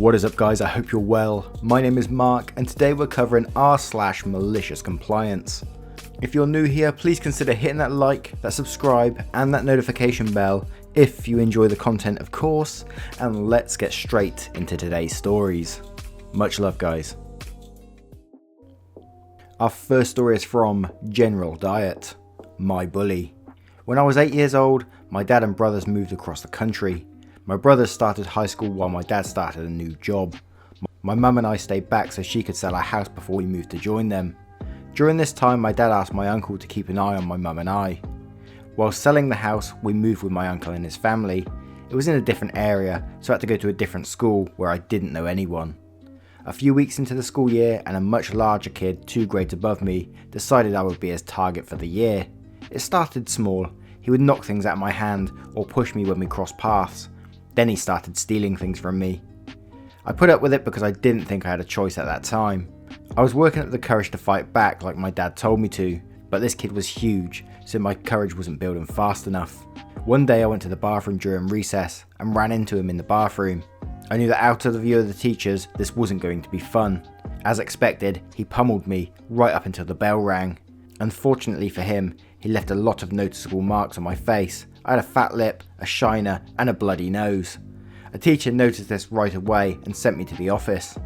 What is up guys, I hope you're well. My name is Mark and today we're covering r/malicious compliance. If you're new here, please consider hitting that like, that subscribe and that notification bell if you enjoy the content of course, and let's get straight into today's stories. Much love guys. Our first story is from General Diet, My Bully. When I was 8 years old, my dad and brothers moved across the country. My brothers started high school while my dad started a new job. My mum and I stayed back so she could sell our house before we moved to join them. During this time, my dad asked my uncle to keep an eye on my mum and I. While selling the house, we moved with my uncle and his family. It was in a different area, so I had to go to a different school where I didn't know anyone. A few weeks into the school year, and a much larger kid, 2 grades above me, decided I would be his target for the year. It started small. He would knock things out of my hand or push me when we crossed paths. Then he started stealing things from me. I put up with it because I didn't think I had a choice at that time. I was working up the courage to fight back like my dad told me to, but this kid was huge, so my courage wasn't building fast enough. One day I went to the bathroom during recess and ran into him in the bathroom. I knew that out of the view of the teachers, this wasn't going to be fun. As expected, he pummeled me right up until the bell rang. Unfortunately for him, he left a lot of noticeable marks on my face. I had a fat lip, a shiner, and a bloody nose. A teacher noticed this right away and sent me to the office.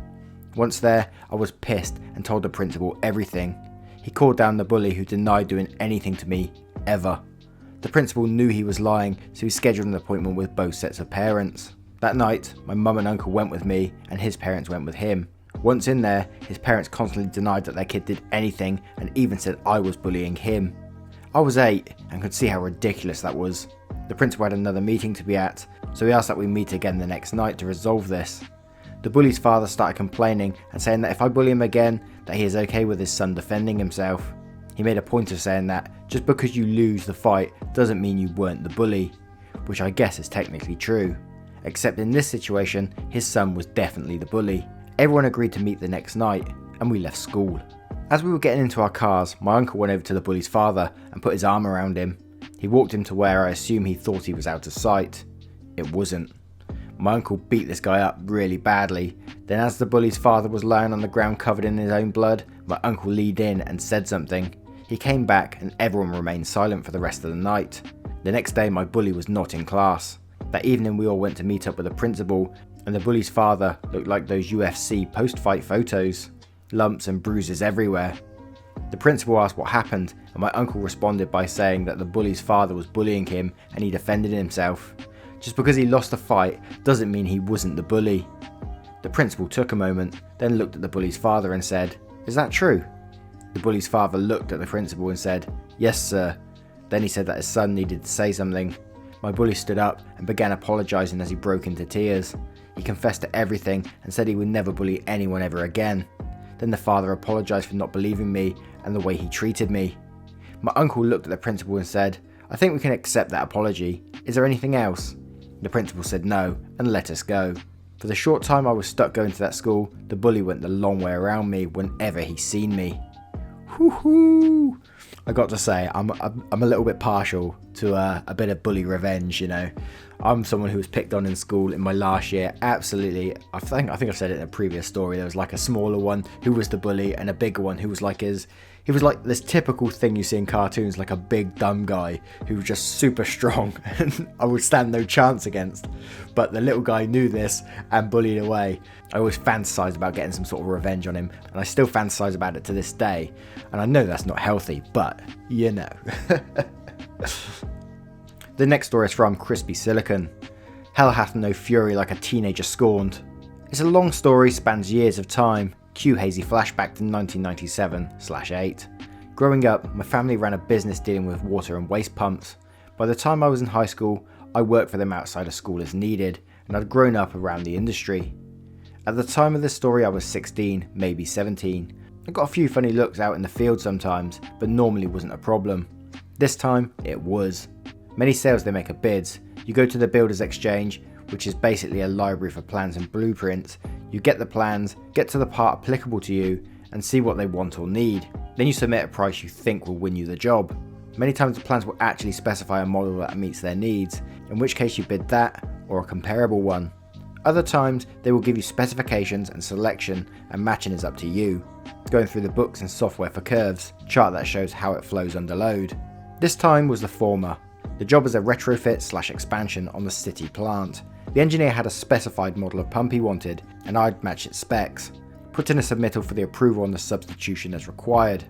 Once there, I was pissed and told the principal everything. He called down the bully who denied doing anything to me, ever. The principal knew he was lying, so he scheduled an appointment with both sets of parents. That night, my mum and uncle went with me and his parents went with him. Once in there, his parents constantly denied that their kid did anything and even said I was bullying him. I was 8 and could see how ridiculous that was. The principal had another meeting to be at, so he asked that we meet again the next night to resolve this. The bully's father started complaining and saying that if I bully him again, that he is okay with his son defending himself. He made a point of saying that just because you lose the fight doesn't mean you weren't the bully, which I guess is technically true. Except in this situation, his son was definitely the bully. Everyone agreed to meet the next night, and we left school. As we were getting into our cars, my uncle went over to the bully's father and put his arm around him. He walked him to where I assume he thought he was out of sight. It wasn't. My uncle beat this guy up really badly. Then as the bully's father was lying on the ground covered in his own blood, my uncle leaned in and said something. He came back and everyone remained silent for the rest of the night. The next day my bully was not in class. That evening we all went to meet up with the principal, and the bully's father looked like those UFC post-fight photos. Lumps and bruises everywhere. The principal asked what happened, and my uncle responded by saying that the bully's father was bullying him and he defended himself. Just because he lost a fight doesn't mean he wasn't the bully. The principal took a moment, then looked at the bully's father and said, "Is that true?" The bully's father looked at the principal and said, "Yes sir." Then he said that his son needed to say something. My bully stood up and began apologising as he broke into tears. He confessed to everything and said he would never bully anyone ever again. Then the father apologised for not believing me and the way he treated me. My uncle looked at the principal and said, "I think we can accept that apology. Is there anything else?" The principal said no and let us go. For the short time I was stuck going to that school, the bully went the long way around me whenever he seen me. Whoo-hoo! I got to say, I'm a little bit partial to a bit of bully revenge, you know. I'm someone who was picked on in school in my last year, absolutely. I think I've said it in a previous story. There was like a smaller one who was the bully and a bigger one who was like he was like this typical thing you see in cartoons, like a big dumb guy who was just super strong and I would stand no chance against. But the little guy knew this and bullied away. I always fantasized about getting some sort of revenge on him, and I still fantasize about it to this day. And I know that's not healthy, but you know. The next story is from Crispy Silicon. Hell hath no fury like a teenager scorned. It's a long story, spans years of time. Cue hazy flashback to 1997/8. Growing up, my family ran a business dealing with water and waste pumps. By the time I was in high school, I worked for them outside of school as needed, and I'd grown up around the industry. At the time of this story I was 16, maybe 17. I got a few funny looks out in the field sometimes, but normally wasn't a problem. This time, it was. Many sales they make are bids. You go to the Builders Exchange, which is basically a library for plans and blueprints. You get the plans, get to the part applicable to you, and see what they want or need. Then you submit a price you think will win you the job. Many times the plans will actually specify a model that meets their needs, in which case you bid that or a comparable one. Other times they will give you specifications and selection, and matching is up to you. Going through the books and software for curves, chart that shows how it flows under load. This time was the former. The job was a retrofit / expansion on the city plant. The engineer had a specified model of pump he wanted, and I'd match its specs. Put in a submittal for the approval on the substitution as required.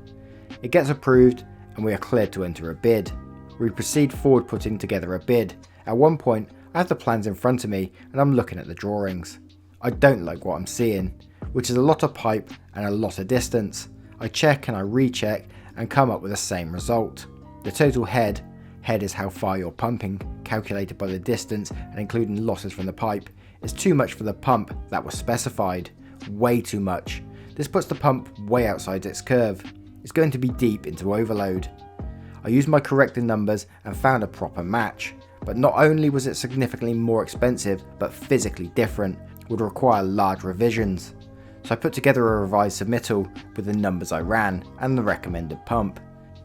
It gets approved and we are cleared to enter a bid. We proceed forward putting together a bid. At one point, I have the plans in front of me and I'm looking at the drawings. I don't like what I'm seeing, which is a lot of pipe and a lot of distance. I check and I recheck and come up with the same result. The total head is how far you're pumping, calculated by the distance and including losses from the pipe, is too much for the pump that was specified. Way too much. This puts the pump way outside its curve. It's going to be deep into overload. I used my corrected numbers and found a proper match, but not only was it significantly more expensive, but physically different, would require large revisions. So I put together a revised submittal with the numbers I ran and the recommended pump.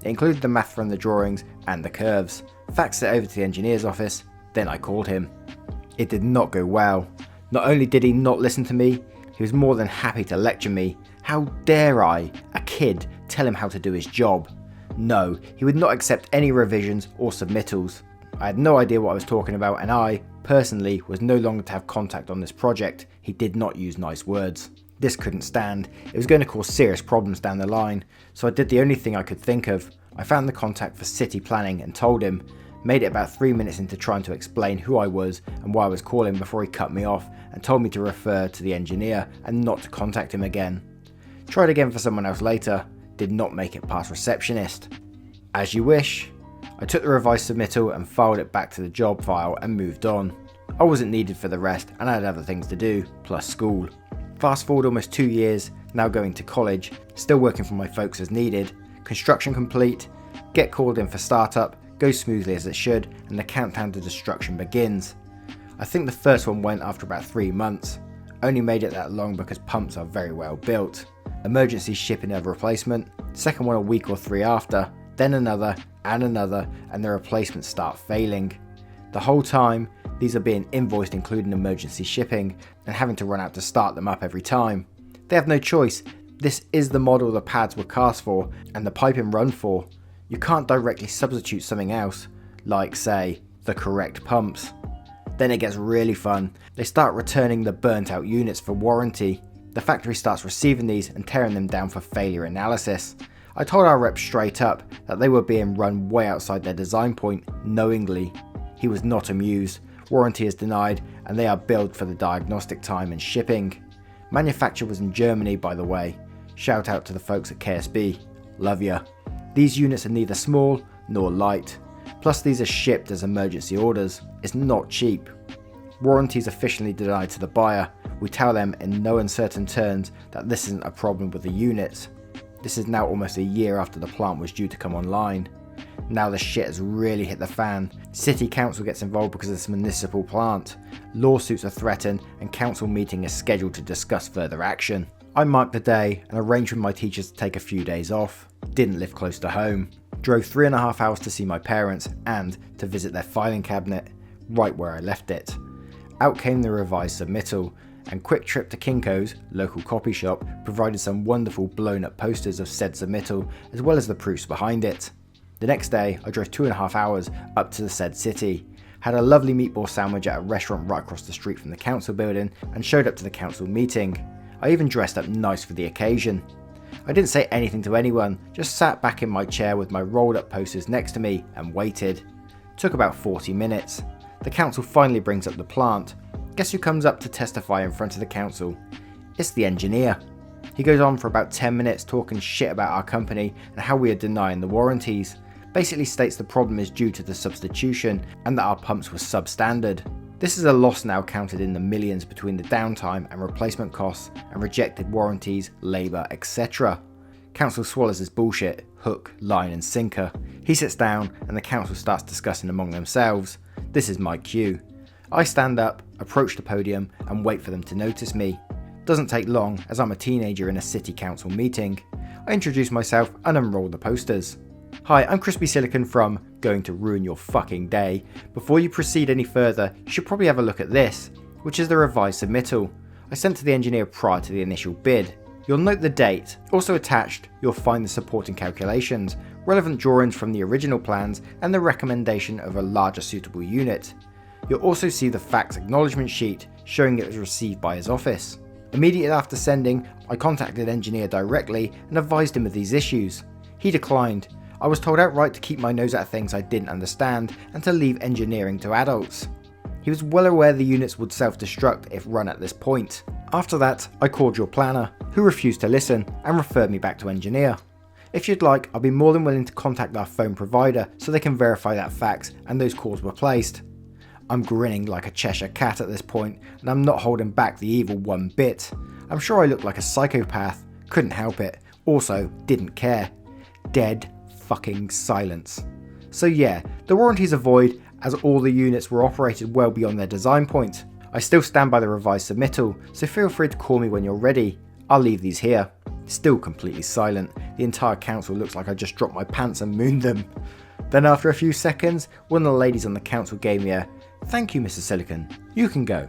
It included the math from the drawings and the curves, faxed it over to the engineer's office, then I called him. It did not go well. Not only did he not listen to me, he was more than happy to lecture me. How dare I, a kid, tell him how to do his job? No, he would not accept any revisions or submittals. I had no idea what I was talking about, and I, personally, was no longer to have contact on this project. He did not use nice words. This couldn't stand. It was going to cause serious problems down the line, so I did the only thing I could think of. I found the contact for city planning and told him. Made it about 3 minutes into trying to explain who I was and why I was calling before he cut me off and told me to refer to the engineer and not to contact him again. Tried again for someone else later, did not make it past receptionist. As you wish. I took the revised submittal and filed it back to the job file and moved on. I wasn't needed for the rest and I had other things to do, plus school. Fast forward almost 2 years, now going to college, still working for my folks as needed, construction complete, get called in for startup, goes smoothly as it should, and the countdown to destruction begins. I think the first one went after about 3 months. Only made it that long because pumps are very well built. Emergency shipping of replacement, second one a week or 3 after, then another, and the replacements start failing. The whole time, these are being invoiced including emergency shipping, and having to run out to start them up every time. They have no choice. This is the model the pads were cast for, and the piping run for. You can't directly substitute something else, like say, the correct pumps. Then it gets really fun. They start returning the burnt out units for warranty. The factory starts receiving these and tearing them down for failure analysis. I told our rep straight up that they were being run way outside their design point, knowingly. He was not amused. Warranty is denied and they are billed for the diagnostic time and shipping. Manufacture was in Germany, by the way. Shout out to the folks at KSB. Love ya. These units are neither small nor light. Plus these are shipped as emergency orders. It's not cheap. Warranty is officially denied to the buyer. We tell them in no uncertain terms that this isn't a problem with the units. This is now almost a year after the plant was due to come online. Now the shit has really hit the fan. City council gets involved because it's a municipal plant. Lawsuits are threatened and council meeting is scheduled to discuss further action. I marked the day and arranged with my teachers to take a few days off. Didn't live close to home. Drove 3.5 hours to see my parents and to visit their filing cabinet, right where I left it. Out came the revised submittal, and quick trip to Kinko's, local copy shop, provided some wonderful blown up posters of said submittal as well as the proofs behind it. The next day I drove 2.5 hours up to the said city, had a lovely meatball sandwich at a restaurant right across the street from the council building and showed up to the council meeting. I even dressed up nice for the occasion. I didn't say anything to anyone, just sat back in my chair with my rolled up posters next to me and waited. Took about 40 minutes. The council finally brings up the plant. Guess who comes up to testify in front of the council? It's the engineer. He goes on for about 10 minutes talking shit about our company and how we are denying the warranties. Basically states the problem is due to the substitution and that our pumps were substandard. This is a loss now counted in the millions between the downtime and replacement costs and rejected warranties, labour, etc. Council swallows his bullshit, hook, line and sinker. He sits down and the council starts discussing among themselves. This is my cue. I stand up, approach the podium and wait for them to notice me. Doesn't take long as I'm a teenager in a city council meeting. I introduce myself and unroll the posters. Hi, I'm Crispy Silicon from Going to Ruin Your Fucking Day. Before you proceed any further, you should probably have a look at this. which is the revised submittal I sent to the engineer prior to the initial bid. You'll note the date. Also attached, you'll find the supporting calculations, relevant drawings from the original plans, and the recommendation of a larger suitable unit. You'll also see the fax acknowledgement sheet showing it was received by his office. Immediately after sending, I contacted the engineer directly and advised him of these issues. He declined. I was told outright to keep my nose out of things I didn't understand and to leave engineering to adults. He was well aware the units would self-destruct if run at this point. After that, I called your planner, who refused to listen and referred me back to engineer. If you'd like, I'll be more than willing to contact our phone provider so they can verify that fax and those calls were placed. I'm grinning like a Cheshire cat at this point, and I'm not holding back the evil one bit. I'm sure I look like a psychopath, couldn't help it, also didn't care. Dead fucking silence. So yeah, the warranties are void as all the units were operated well beyond their design point. I still stand by the revised submittal, so feel free to call me when you're ready. I'll leave these here. Still completely silent, the entire council looks like I just dropped my pants and mooned them. Then after a few seconds, one of the ladies on the council gave me a "Thank you, Mr. Silicon, you can go."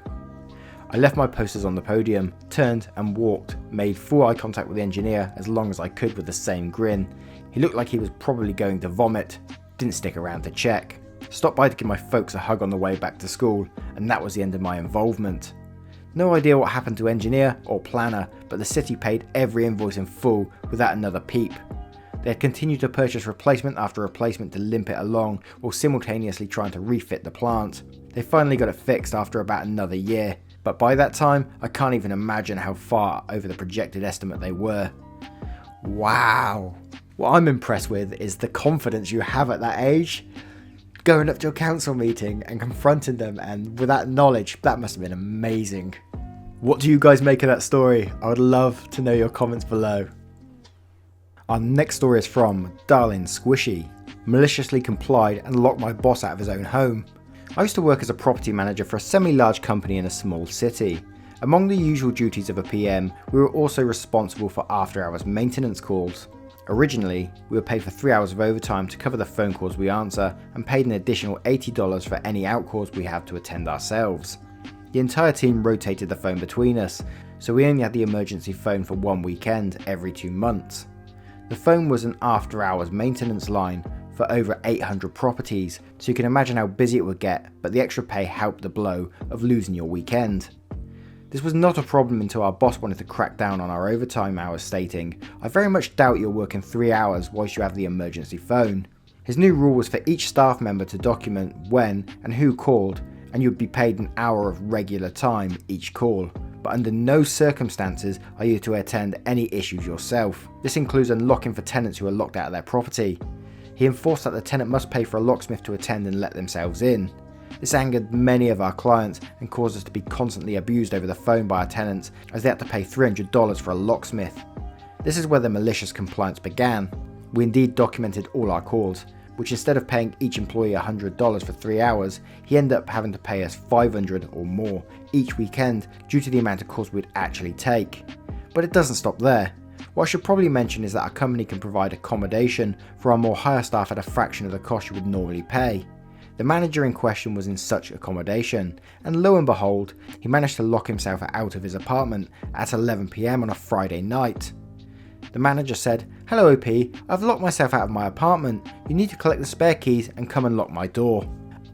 I left my posters on the podium, turned and walked, made full eye contact with the engineer as long as I could with the same grin. He looked like he was probably going to vomit, didn't stick around to check. Stopped by to give my folks a hug on the way back to school, and that was the end of my involvement. No idea what happened to engineer or planner, but the city paid every invoice in full without another peep. They had continued to purchase replacement after replacement to limp it along while simultaneously trying to refit the plant. They finally got it fixed after about another year, but by that time I can't even imagine how far over the projected estimate they were. Wow. What I'm impressed with is the confidence you have at that age. Going up to a council meeting and confronting them, and with that knowledge, that must have been amazing. What do you guys make of that story? I would love to know your comments below. Our next story is from Darling Squishy. Maliciously complied and locked my boss out of his own home. I used to work as a property manager for a semi-large company in a small city. Among the usual duties of a PM, we were also responsible for after-hours maintenance calls. Originally, we were paid for 3 hours of overtime to cover the phone calls we answer and paid an additional $80 for any out calls we had to attend ourselves. The entire team rotated the phone between us, so we only had the emergency phone for one weekend every 2 months. The phone was an after-hours maintenance line for over 800 properties, so you can imagine how busy it would get, but the extra pay helped the blow of losing your weekend. This was not a problem until our boss wanted to crack down on our overtime hours, stating, "I very much doubt you're working 3 hours whilst you have the emergency phone." His new rule was for each staff member to document when and who called, and you would be paid an hour of regular time each call, but under no circumstances are you to attend any issues yourself. This includes unlocking for tenants who are locked out of their property. He enforced that the tenant must pay for a locksmith to attend and let themselves in. This angered many of our clients and caused us to be constantly abused over the phone by our tenants, as they had to pay $300 for a locksmith. This is where the malicious compliance began. We indeed documented all our calls, which instead of paying each employee $100 for 3 hours, he ended up having to pay us $500 or more each weekend due to the amount of calls we'd actually take. But it doesn't stop there. What I should probably mention is that our company can provide accommodation for our more higher staff at a fraction of the cost you would normally pay. The manager in question was in such accommodation, and lo and behold, he managed to lock himself out of his apartment at 11 PM on a Friday night. The manager said, "Hello OP, I've locked myself out of my apartment. You need to collect the spare keys and come and lock my door."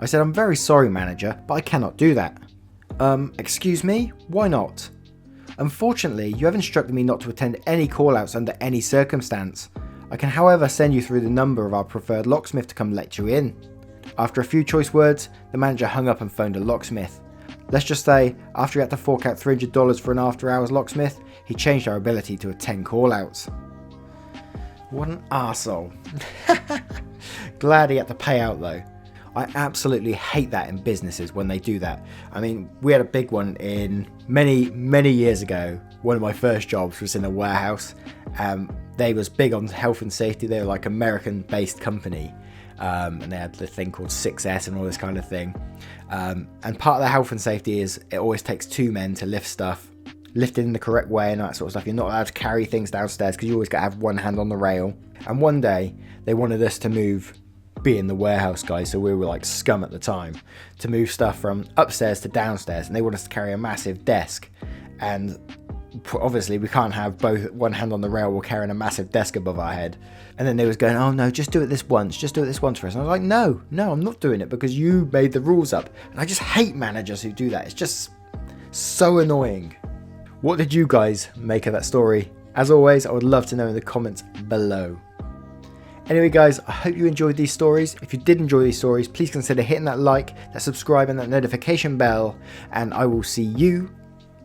I said, "I'm very sorry manager, but I cannot do that." Excuse me? Why not?" "Unfortunately, you have instructed me not to attend any call-outs under any circumstance. I can however send you through the number of our preferred locksmith to come let you in." After a few choice words, the manager hung up and phoned a locksmith. Let's just say, after he had to fork out $300 for an after-hours locksmith, he changed our ability to attend call-outs. What an arsehole. Glad he had to pay out though. I absolutely hate that in businesses when they do that. I mean, we had a big one in many years ago. One of my first jobs was in a warehouse. They was big on health and safety. They were like American-based company. And they had the thing called 6S and all this kind of thing. And part of the health and safety is it always takes 2 men to lift stuff, lift it in the correct way and that sort of stuff. You're not allowed to carry things downstairs because you always got to have one hand on the rail. And one day they wanted us to move being the warehouse guys, so we were like scum at the time, to move stuff from upstairs to downstairs, and they want us to carry a massive desk, and obviously we can't have both one hand on the rail while carrying a massive desk above our head. And then they was going, oh no, just do it this once for us. And I was like, no, I'm not doing it because you made the rules up. And I just hate managers who do that. It's just so annoying. What did you guys make of that story? As always, I would love to know in the comments below. Anyway guys, I hope you enjoyed these stories. If you did enjoy these stories, please consider hitting that like, that subscribe and that notification bell, and I will see you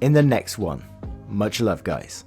in the next one. Much love guys.